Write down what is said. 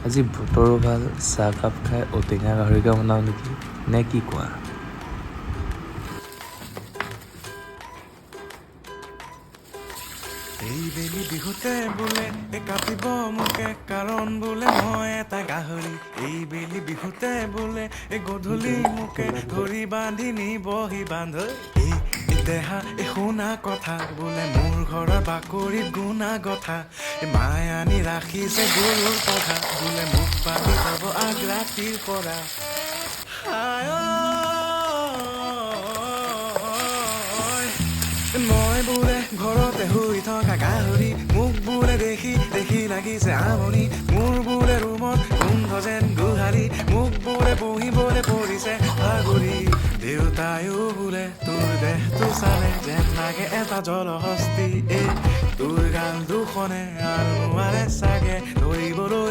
আজি বতৰো ভাল, চাহকাপ খাই ঔটেঙা গাহৰিকে বনাওঁ নেকি, নে কি কোৱা? এইবেলি বিহুতে বোলে কাটিব মোকে কাৰণ বোলে মই এটা গাহৰি। এইবেলি বিহুতে বোলে গধূলি মোকে ধৰি বান্ধি নিবহি বান্ধ। এই দেহা শুনা কথা বোলে মোৰ ঘৰৰ বাকৰিত গুণা গথা। মায়ে আনি ৰাখিছে গৰুৰ পঘা বোলে মোক বান্ধি থব আগ ৰাতিৰ পৰা। মই বোলে ঘৰতে শুই থকা গাহৰি, মোক বোলে দেখি দেখি লাগিছে আমনি। মোৰ বোলে ৰুমত গোন্ধ যেন গোহাৰি, মোক বোলে পুহিবলৈ পৰিছে ভাগৰি। দেউতায়ো বোলে তোৰ দেহটো চালে যেন লাগে এটা জলহস্তি। তোৰ গাল দুখনে আৰু নোৱাৰে চাগে ধৰিবলৈ।